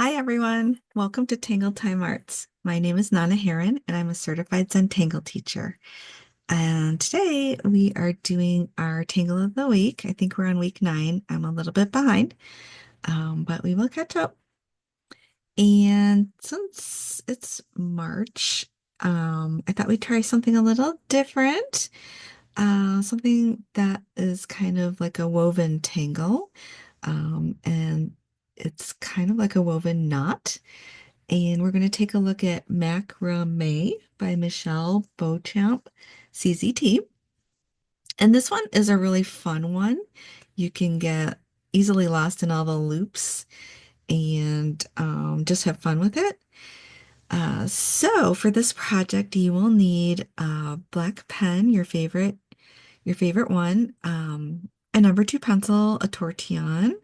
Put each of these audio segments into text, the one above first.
Hi everyone, welcome to Tangle Time Arts. My name is Nana Herron and I'm a certified Zentangle teacher. And today we are doing our Tangle of the Week. I think we're on week 9. I'm a little bit behind, but we will catch up. And since it's March, I thought we'd try something a little different, something that is kind of like a woven tangle. And it's kind of like a woven knot. And we're going to take a look at Mak-Rah-Mee by Michelle Beauchamp, CZT. And this one is a really fun one. You can get easily lost in all the loops and just have fun with it. So for this project, you will need a black pen, your favorite one, a number 2 pencil, a tortillon,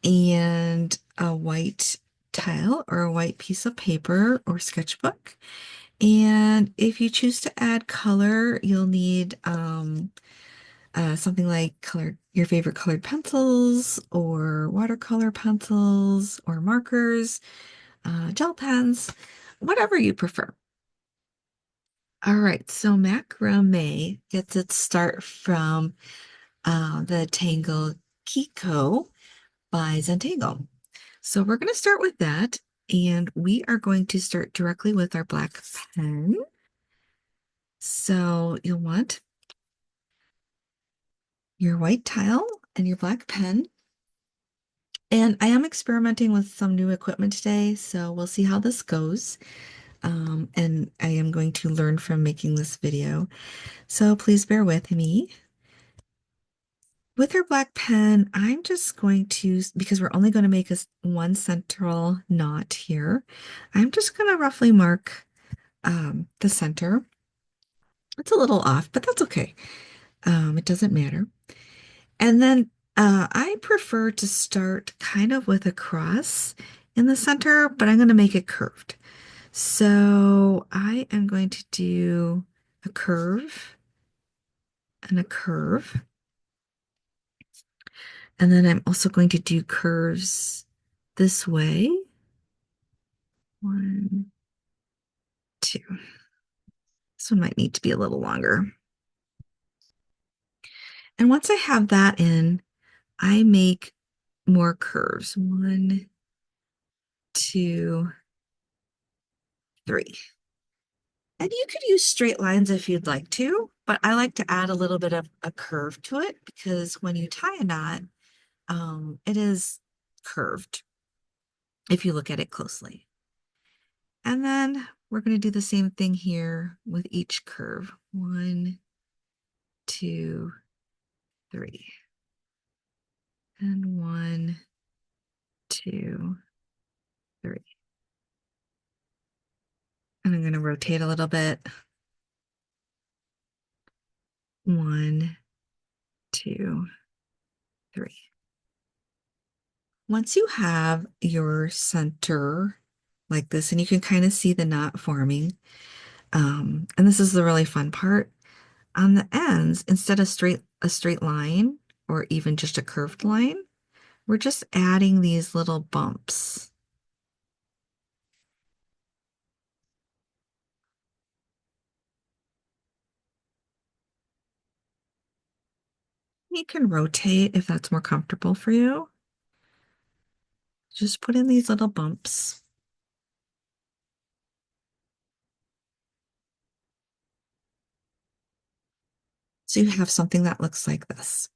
and a white tile or a white piece of paper or sketchbook. And if you choose to add color, you'll need something like your favorite colored pencils or watercolor pencils or markers, gel pens, whatever you prefer. All right, so macrame gets its start from the Tangle Keeko by Zentangle. So we're going to start with that, and we are going to start directly with our black pen. So you'll want your white tile and your black pen. And I am experimenting with some new equipment today, so we'll see how this goes. And I am going to learn from making this video. So please bear with me. With our black pen, I'm just going to, because we're only going to make one central knot here, I'm just going to roughly mark the center. It's a little off, but that's okay. It doesn't matter. And then I prefer to start kind of with a cross in the center, but I'm going to make it curved. So I am going to do a curve and a curve. And then I'm also going to do curves this way. 1, 2. This one might need to be a little longer. And once I have that in, I make more curves. 1, 2, 3. And you could use straight lines if you'd like to, but I like to add a little bit of a curve to it because when you tie a knot, it is curved if you look at it closely. And then we're going to do the same thing here with each curve. 1, 2, 3. And 1, 2, 3. And I'm going to rotate a little bit. 1, 2, 3. Once you have your center like this, and you can kind of see the knot forming, and this is the really fun part, on the ends, instead of a straight line or even just a curved line, we're just adding these little bumps. You can rotate if that's more comfortable for you. Just put in these little bumps. So you have something that looks like this.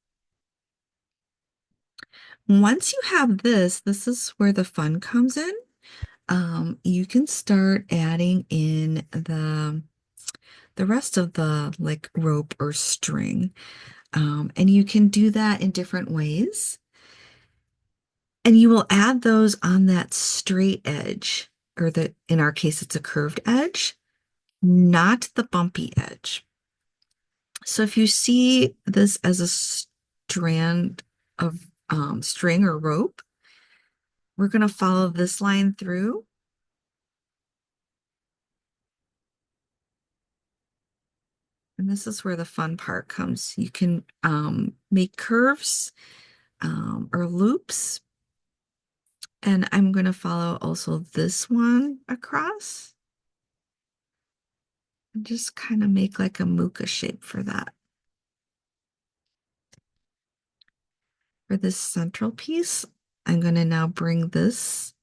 Once you have this is where the fun comes in. You can start adding in the rest of the like rope or string. And you can do that in different ways. And you will add those on that straight edge, or in our case, it's a curved edge, not the bumpy edge. So if you see this as a strand of string or rope, we're going to follow this line through. And this is where the fun part comes. You can make curves or loops And I'm going to follow also this one across and just kind of make like a muka shape for that. For this central piece, I'm going to now bring this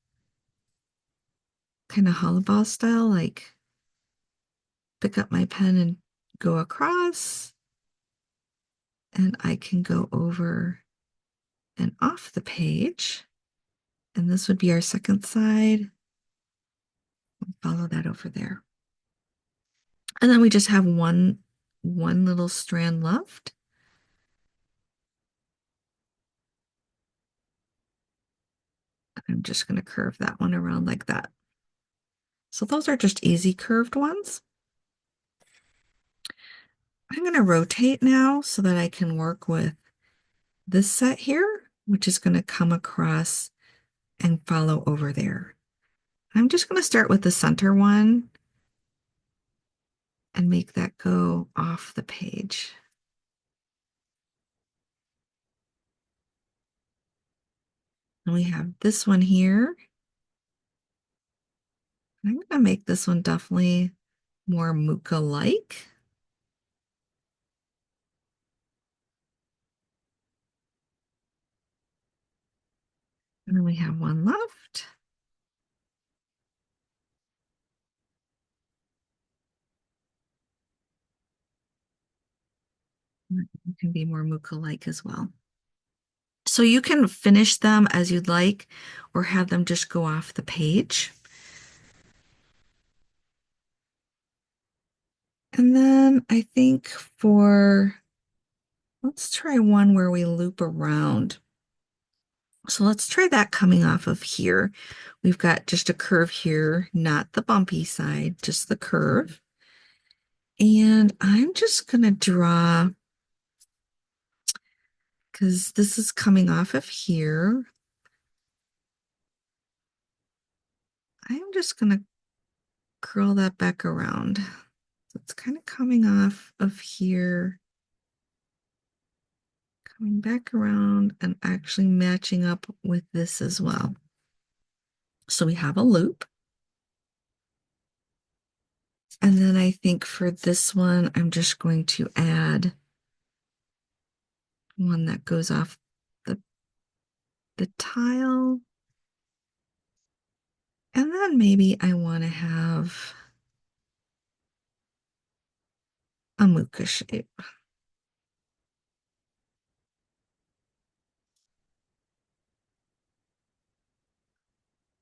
kind of hollow ball style, like pick up my pen and go across, and I can go over and off the page. And this would be our second side. Follow that over there. And then we just have one little strand left. I'm just going to curve that one around like that. So those are just easy curved ones. I'm going to rotate now so that I can work with this set here, which is going to come across and follow over there. I'm just going to start with the center one and make that go off the page. And we have this one here. I'm going to make this one definitely more Muka-like. And then we have one left. It can be more Muka-like as well. So you can finish them as you'd like or have them just go off the page. And then I think let's try one where we loop around. So let's try that coming off of here. We've got just a curve here, not the bumpy side, just the curve. And I'm just going to draw, because this is coming off of here. I'm just going to curl that back around. So it's kind of coming off of here, coming back around and actually matching up with this as well. So we have a loop. And then I think for this one, I'm just going to add one that goes off the tile. And then maybe I want to have a muka shape.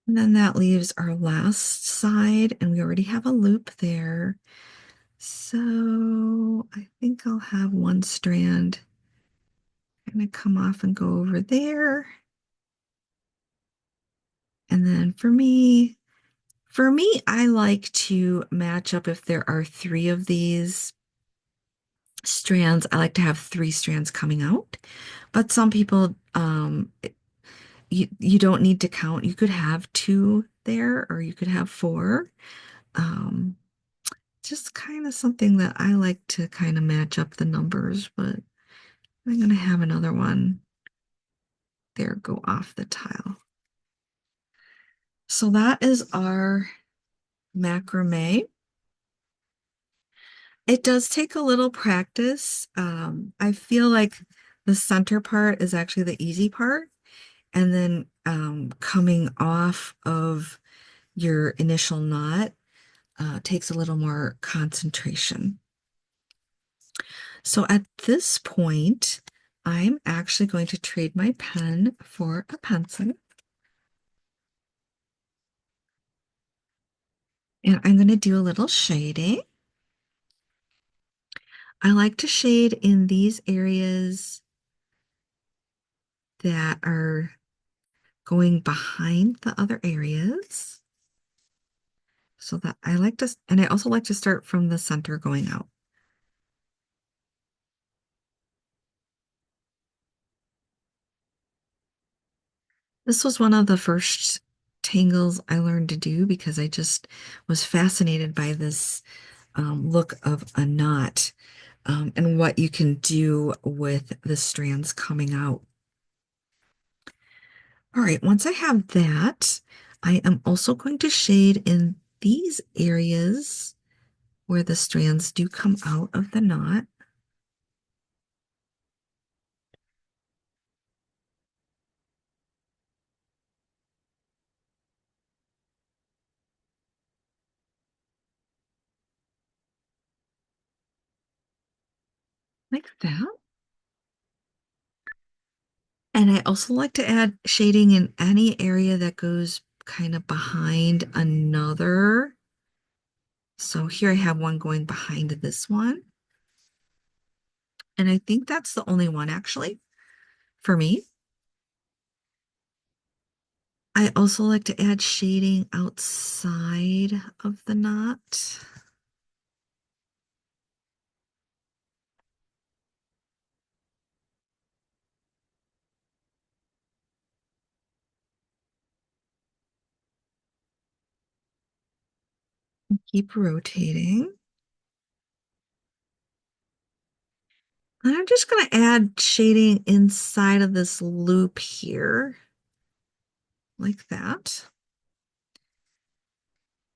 And then that leaves our last side, and we already have a loop there. So I think I'll have one strand kind of come off and go over there. And then for me, I like to match up if there are 3 of these strands. I like to have 3 strands coming out. But some people, you don't need to count. You could have 2 there, or you could have 4. Um, just kind of something that I like to kind of match up the numbers, but I'm going to have another one there go off the tile. So that is our macrame. It does take a little practice. I feel like the center part is actually the easy part, and then coming off of your initial knot takes a little more concentration. So at this point, I'm actually going to trade my pen for a pencil. And I'm going to do a little shading. I like to shade in these areas that are going behind the other areas. So that I like to, and I also like to start from the center going out. This was one of the first tangles I learned to do because I just was fascinated by this look of a knot and what you can do with the strands coming out. All right, once I have that, I am also going to shade in these areas where the strands do come out of the knot. Like that. And I also like to add shading in any area that goes kind of behind another. So here I have one going behind this one. And I think that's the only one actually for me. I also like to add shading outside of the knot. Keep rotating. And I'm just going to add shading inside of this loop here, like that.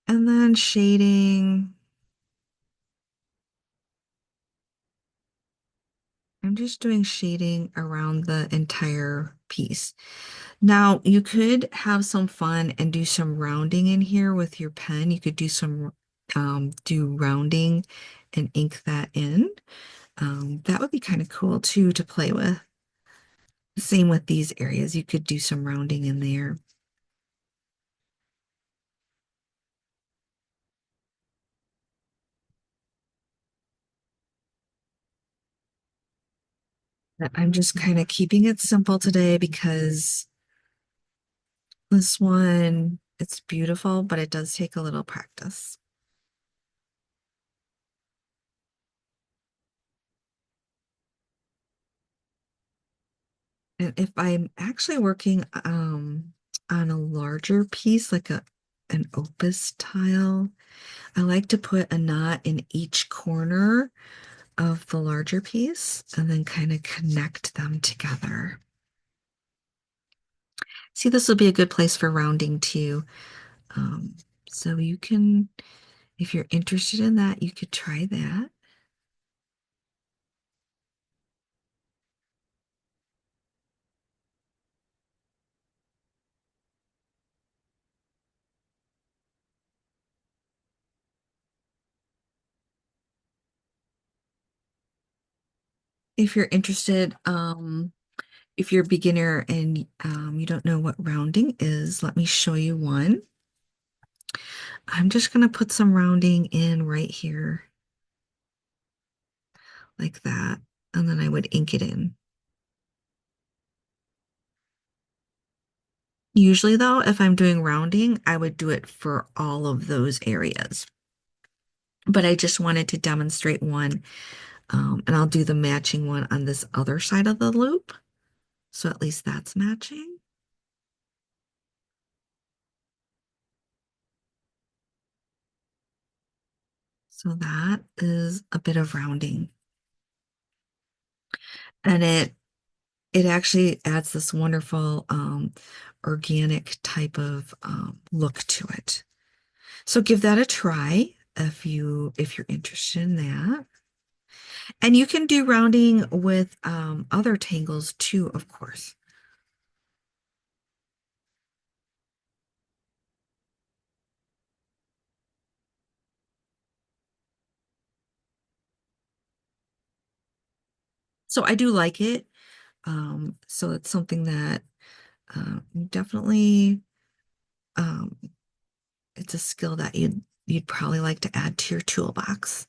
And then shading, I'm just doing shading around the entire piece. Now, you could have some fun and do some rounding in here with your pen. You could do some do rounding and ink that in. That would be kind of cool too to play with. Same with these areas. You could do some rounding in there. I'm just kind of keeping it simple today because this one, it's beautiful, but it does take a little practice. And if I'm actually working on a larger piece, like an opus tile, I like to put a knot in each corner of the larger piece and then kind of connect them together. See, this will be a good place for rounding too. Um, so you can, if you're interested in that, you could try that. If you're interested, if you're a beginner and you don't know what rounding is, let me show you one. I'm just going to put some rounding in right here, like that, and then I would ink it in. Usually, though, if I'm doing rounding, I would do it for all of those areas. But I just wanted to demonstrate one, and I'll do the matching one on this other side of the loop. So at least that's matching. So that is a bit of rounding. And it actually adds this wonderful organic type of look to it. So give that a try if you're interested in that. And you can do rounding with other tangles too, of course. So I do like it. So it's something that definitely um, it's a skill that you'd probably like to add to your toolbox.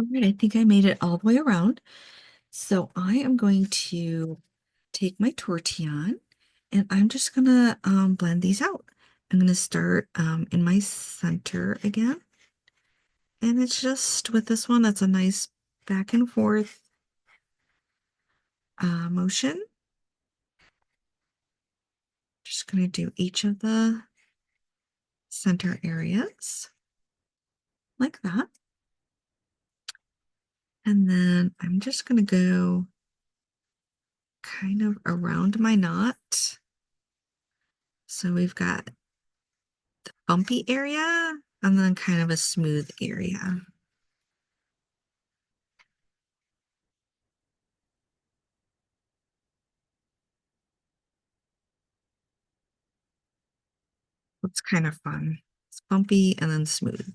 All right, I think I made it all the way around. So I am going to take my tortillon and I'm just gonna blend these out. I'm gonna start in my center again. And it's just with this one, that's a nice back and forth motion. Just gonna do each of the center areas like that. And then I'm just gonna go kind of around my knot. So we've got the bumpy area and then kind of a smooth area. It's kind of fun. It's bumpy and then smooth.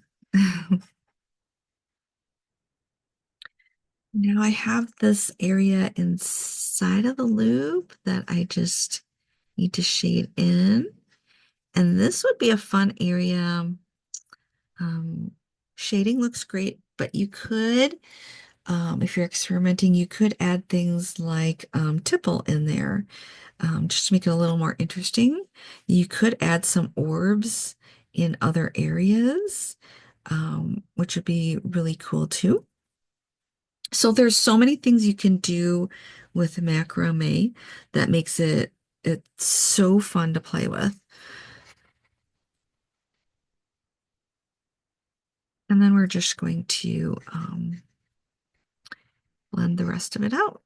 Now I have this area inside of the loop that I just need to shade in. And this would be a fun area. Um, Shading looks great, but you could, if you're experimenting, you could add things like tipple in there, just to make it a little more interesting. You could add some orbs in other areas, which would be really cool too. So there's so many things you can do with macrame that makes it's so fun to play with. And then we're just going to blend the rest of it out.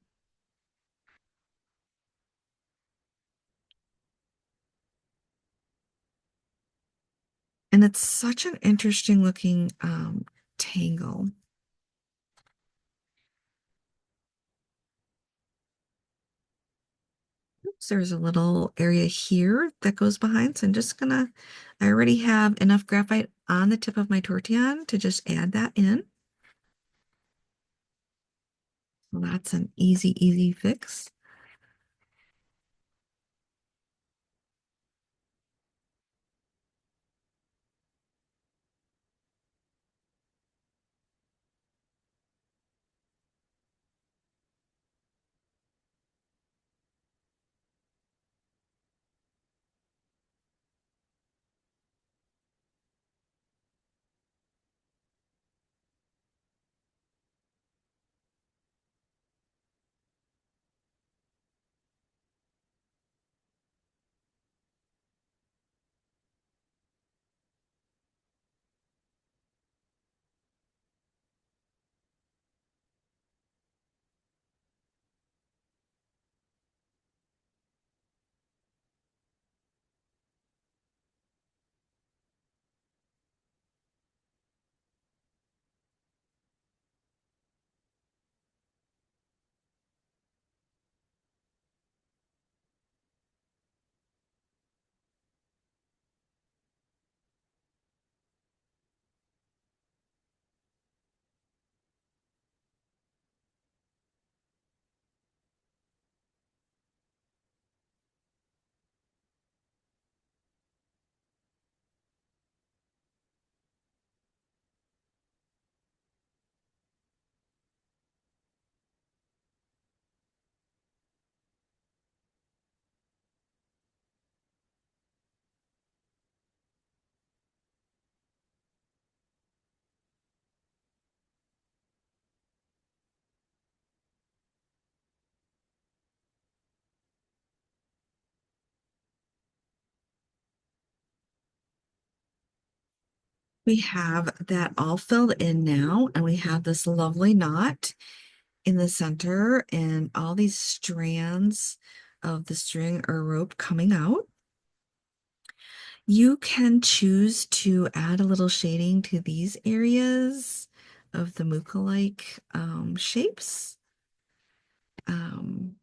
And it's such an interesting looking tangle. Oops, there's a little area here that goes behind. So I'm just gonna, I already have enough graphite on the tip of my tortillon to just add that in. Well, that's an easy, easy fix. We have that all filled in now, and we have this lovely knot in the center and all these strands of the string or rope coming out. You can choose to add a little shading to these areas of the mucke-like shapes, um,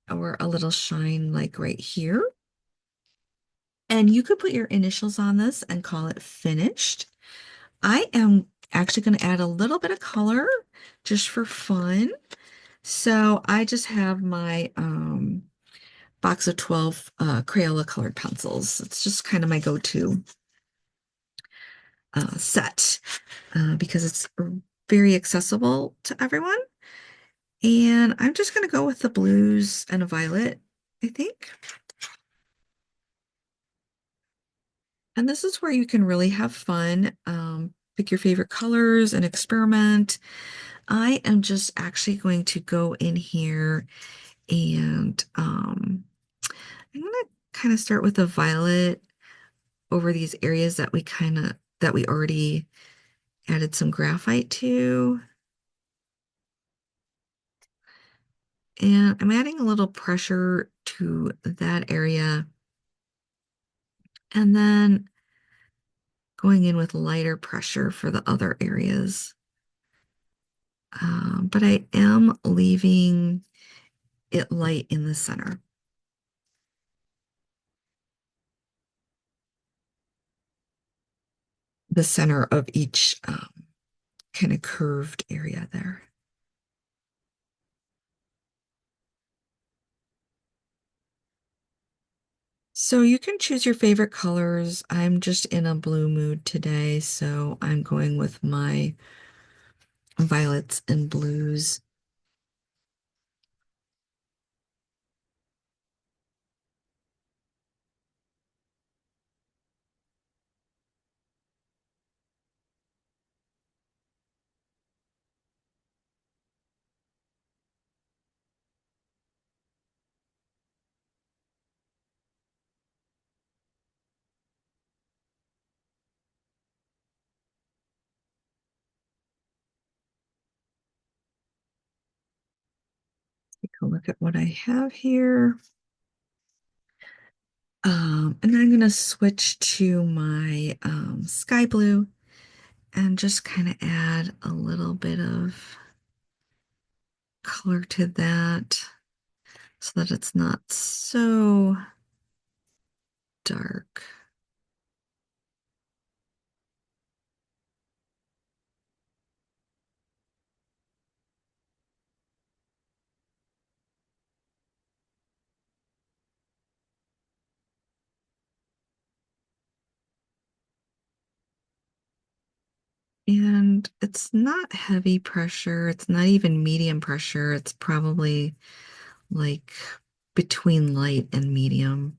or a little shine like right here. And you could put your initials on this and call it finished. I am actually going to add a little bit of color just for fun. So I just have my box of 12 Crayola colored pencils. It's just kind of my go-to set because it's very accessible to everyone. And I'm just going to go with the blues and a violet, I think. And this is where you can really have fun. Pick your favorite colors and experiment. I am just actually going to go in here and I'm going to kind of start with a violet over these areas that we already added some graphite to. And I'm adding a little pressure to that area and then going in with lighter pressure for the other areas. But I am leaving it light in the center. The center of each kind of curved area there. So you can choose your favorite colors. I'm just in a blue mood today, so I'm going with my violets and blues. Take a look at what I have here. And then I'm going to switch to my sky blue and just kind of add a little bit of color to that so that it's not so dark. And it's not heavy pressure. It's not even medium pressure. It's probably like between light and medium.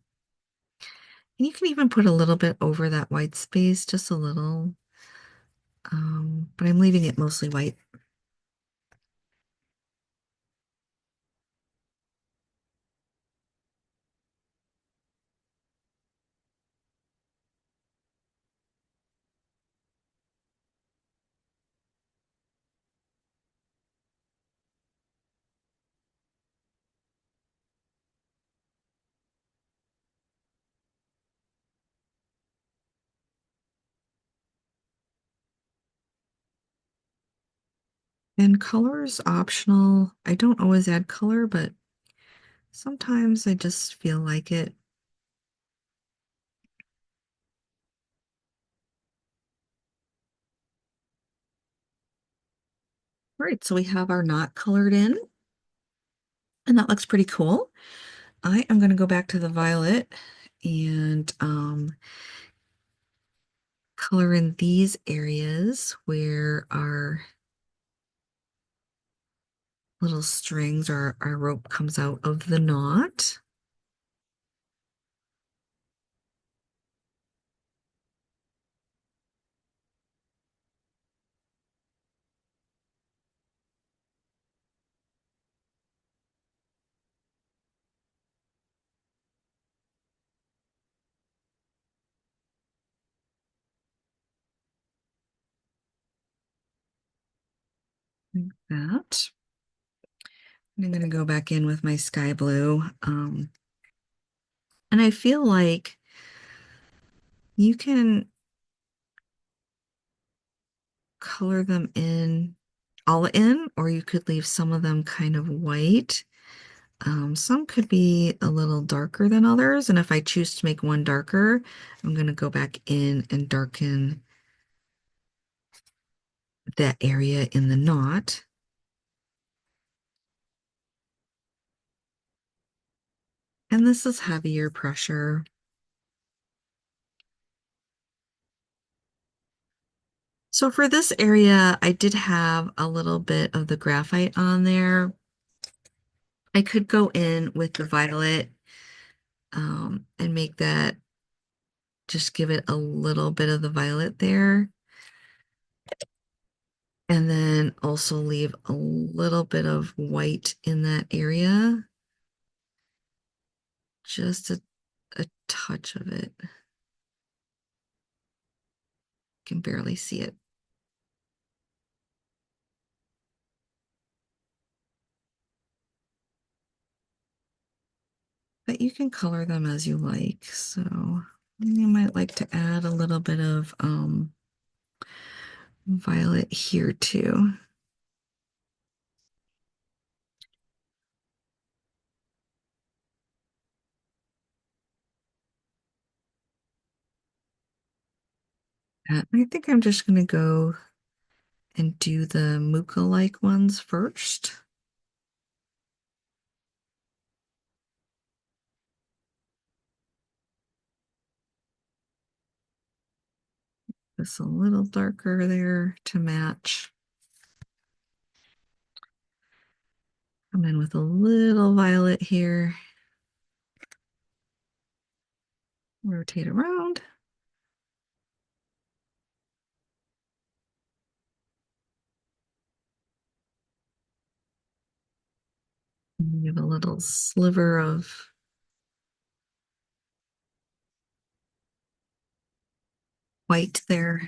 And you can even put a little bit over that white space, just a little. But I'm leaving it mostly white. And color is optional. I don't always add color, but sometimes I just feel like it. All right, so we have our knot colored in, and that looks pretty cool. I am going to go back to the violet and color in these areas where our little strings or our rope comes out of the knot. Like that. And I'm going to go back in with my sky blue. And I feel like you can color them in all in, or you could leave some of them kind of white. Some could be a little darker than others, and if I choose to make one darker, I'm going to go back in and darken that area in the knot. And this is heavier pressure. So for this area, I did have a little bit of the graphite on there. I could go in with the violet and make that just give it a little bit of the violet there. And then also leave a little bit of white in that area. Just a touch of it. Can barely see it. But you can color them as you like. So you might like to add a little bit of violet here too. I think I'm just going to go and do the Muka-like ones first. Just a little darker there to match. Come in with a little violet here. Rotate around. And give a little sliver of white there.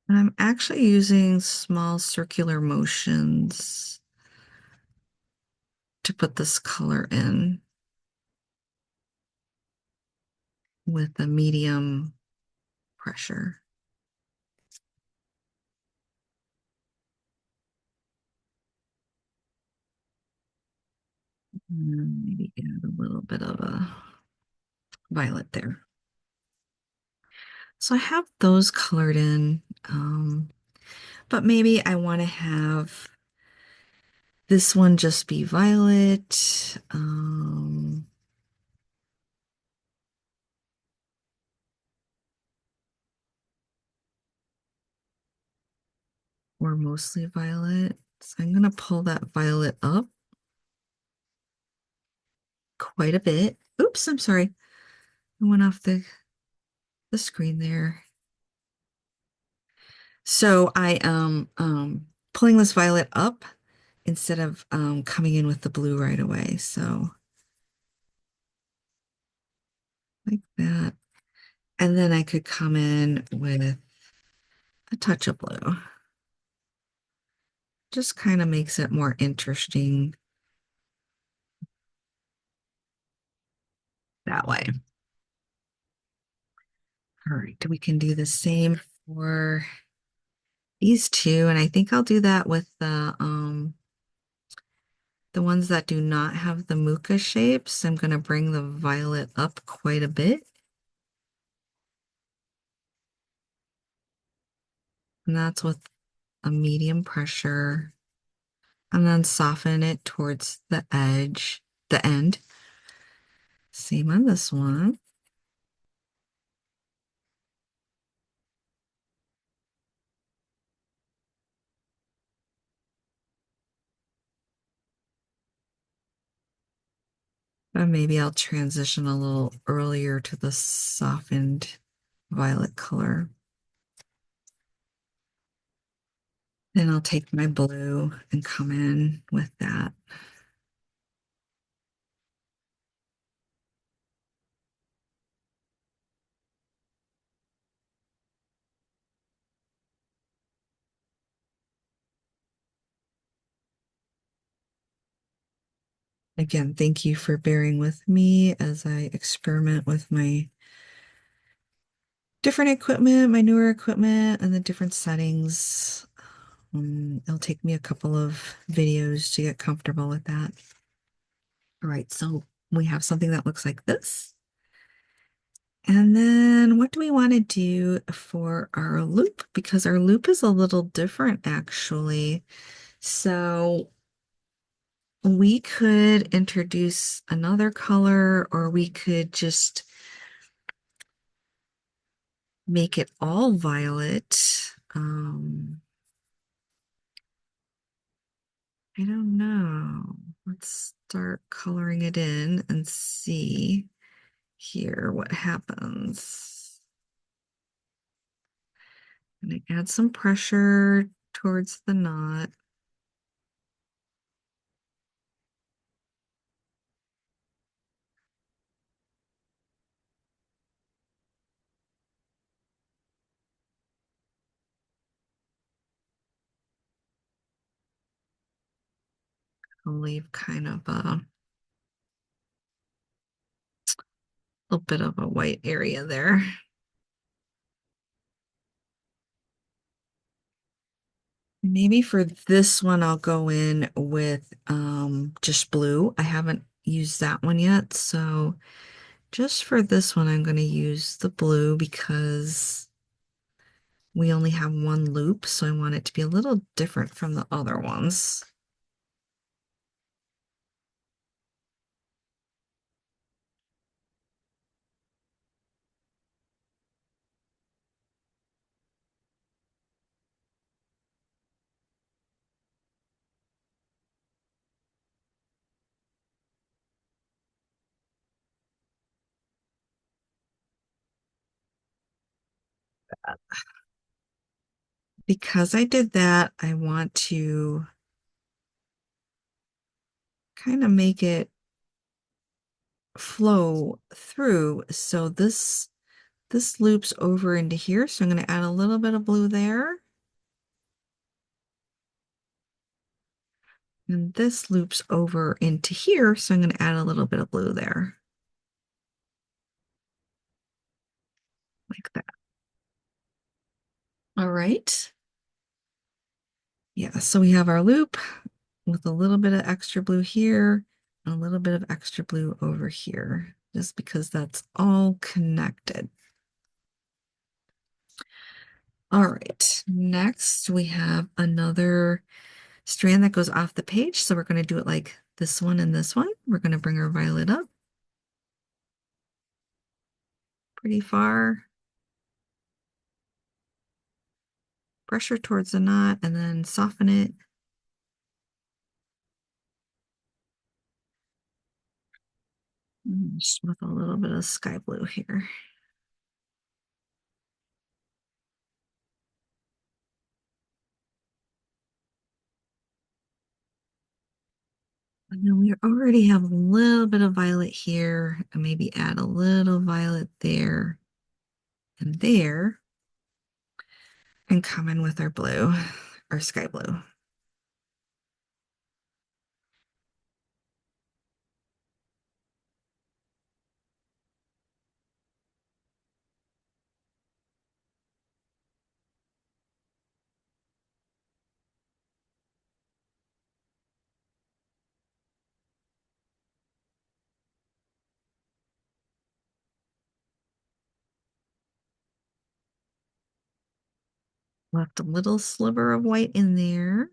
And I'm actually using small circular motions to put this color in with a medium pressure. And maybe add a little bit of a violet there. So I have those colored in, but maybe I want to have this one just be violet. Or mostly violet. So I'm going to pull that violet up quite a bit. Oops, I'm sorry. I went off the screen there. So I am pulling this violet up instead of coming in with the blue right away. So like that. And then I could come in with a touch of blue. Just kind of makes it more interesting that way. All right, we can do the same for these two, and I think I'll do that with the ones that do not have the muka shapes. I'm going to bring the violet up quite a bit. And that's with a medium pressure. And then soften it towards the edge, the end. Same on this one. And maybe I'll transition a little earlier to the softened violet color. Then I'll take my blue and come in with that. Again, thank you for bearing with me as I experiment with my different equipment, my newer equipment, and the different settings. It'll take me a couple of videos to get comfortable with that. All right, so we have something that looks like this. And then what do we want to do for our loop? Because our loop is a little different actually. So we could introduce another color, or we could just make it all violet. I don't know. Let's start coloring it in and see here what happens. I'm going to add some pressure towards the knot. I'll leave kind of a little bit of a white area there. Maybe for this one, I'll go in with just blue. I haven't used that one yet, so just for this one, I'm going to use the blue because we only have one loop, so I want it to be a little different from the other ones. Because I did that, I want to kind of make it flow through. So this loops over into here. So I'm going to add a little bit of blue there. And this loops over into here. So I'm going to add a little bit of blue there. Like that. All right. Yeah, so we have our loop with a little bit of extra blue here and a little bit of extra blue over here, just because that's all connected. All right, next we have another strand that goes off the page. So we're going to do it like this one and this one. We're going to bring our violet up pretty far, pressure towards the knot, and then soften it. Just with a little bit of sky blue here. And then we already have a little bit of violet here, and maybe add a little violet there and there, and come in with our blue, our sky blue. Left a little sliver of white in there.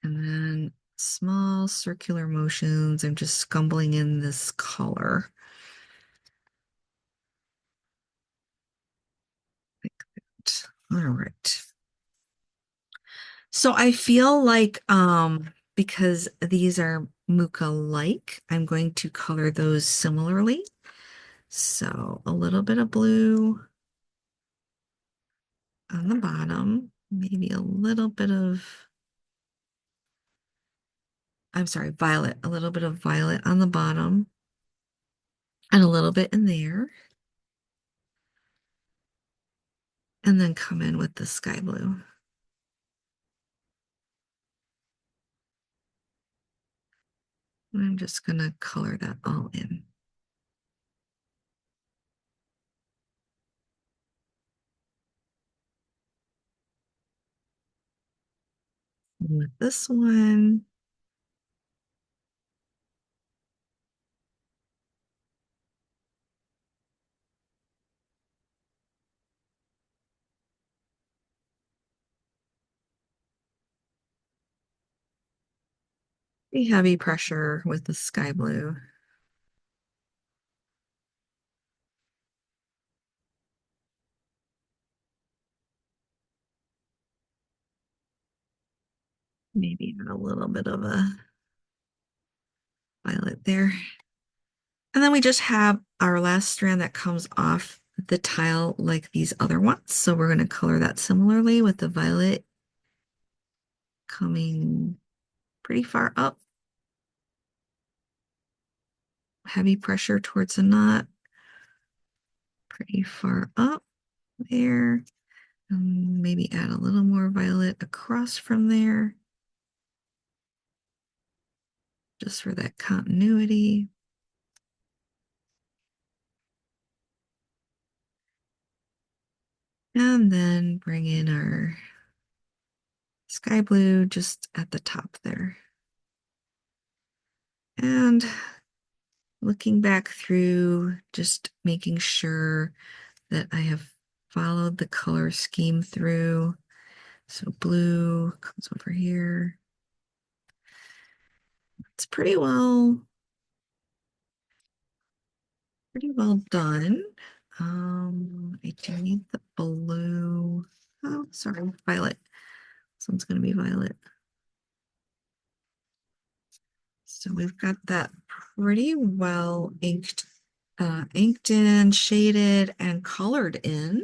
And then small circular motions. I'm just scumbling in this color. Like that. All right. So I feel like because these are Muka-like, I'm going to color those similarly. So a little bit of blue on the bottom, maybe a little bit of, I'm sorry, violet, a little bit of violet on the bottom, and a little bit in there. And then come in with the sky blue. And I'm just going to color that all in. And with this one, Pretty heavy pressure with the sky blue. Maybe add a little bit of a violet there. And then we just have our last strand that comes off the tile like these other ones. So we're going to color that similarly with the violet coming pretty far up. Heavy pressure towards the knot. Pretty far up there. Maybe add a little more violet across from there. Just for that continuity. And then bring in our sky blue just at the top there. And looking back through, just making sure that I have followed the color scheme through. So blue comes over here. It's pretty well done. I do need the blue. Oh, sorry, violet. This one's going to be violet. So we've got that pretty well inked in, shaded, and colored in.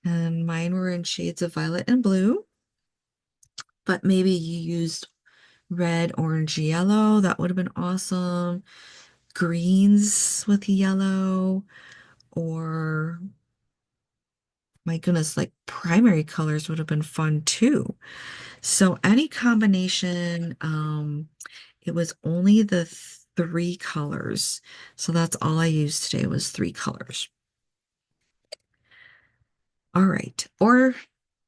And mine were in shades of violet and blue. But maybe you used red, orange, yellow. That would have been awesome. Greens with yellow, or my goodness, like primary colors would have been fun too. So any combination, it was only the three colors. So that's all I used today was three colors. All right. Or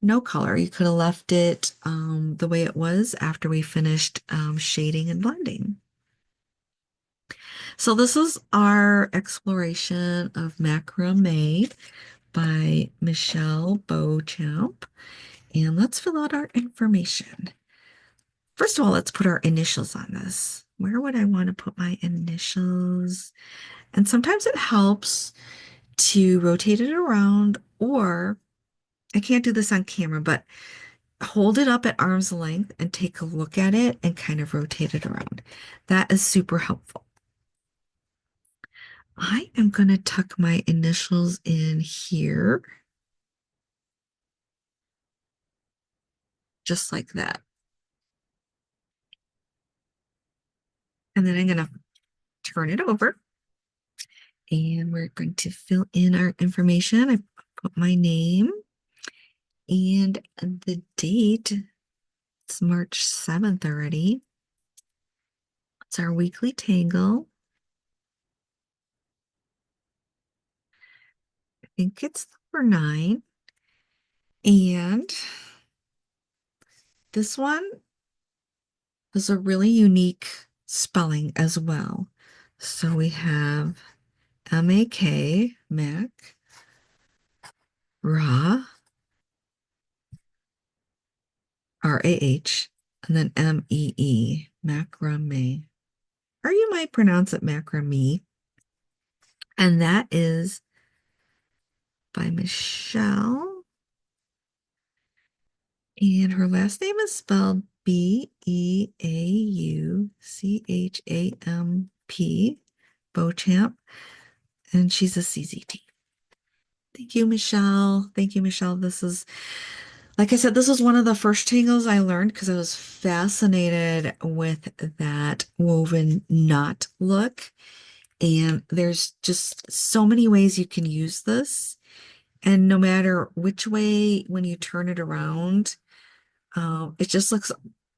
no color. You could have left it the way it was after we finished shading and blending. So this is our exploration of Mak-Rah-Mee by Michelle Beauchamp. And let's fill out our information. First of all, let's put our initials on this. Where would I want to put my initials? And sometimes it helps to rotate it around, or I can't do this on camera, but hold it up at arm's length and take a look at it and kind of rotate it around. That is super helpful. I am going to tuck my initials in here, just like that. And then I'm going to turn it over and we're going to fill in our information. I put my name and the date. It's March 7th already. It's our weekly tangle. I think it's number 9. And this one is a really unique spelling as well. So we have M-A-K, Mac, Ra, R-A-H, and then M-E-E, Mak-Rah-Mee. Or you might pronounce it Mak-Rah-Mee. And that is by Michelle. And her last name is spelled B-E-A-U-C-H-A-M-P, Beauchamp, and she's a CZT. Thank you, Michelle. Thank you, Michelle. This is, like I said, this was one of the first tangles I learned because I was fascinated with that woven knot look. And there's just so many ways you can use this. And no matter which way, when you turn it around, it just looks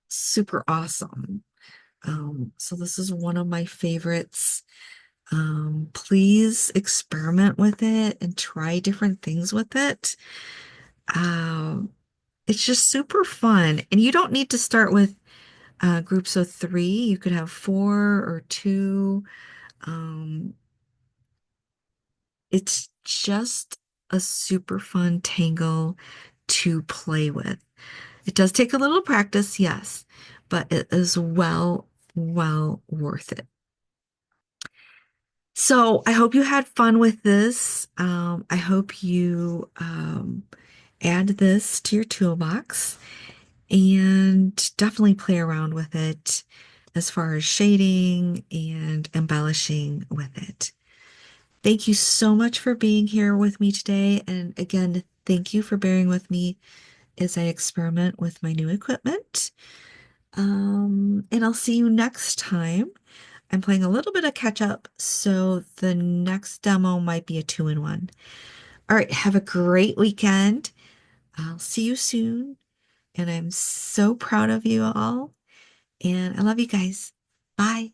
super awesome. So this is one of my favorites. Please experiment with it and try different things with it. It's just super fun. And you don't need to start with groups of 3. You could have 4 or 2. It's just a super fun tangle to play with. It does take a little practice, yes, but it is well well worth it. So I hope you had fun with this. I hope you add this to your toolbox and definitely play around with it as far as shading and embellishing with it. Thank you so much for being here with me today. And again, thank you for bearing with me as I experiment with my new equipment. And I'll see you next time. I'm playing a little bit of catch up, so the next demo might be a two-in-one. All right, have a great weekend. I'll see you soon. And I'm so proud of you all. And I love you guys. Bye.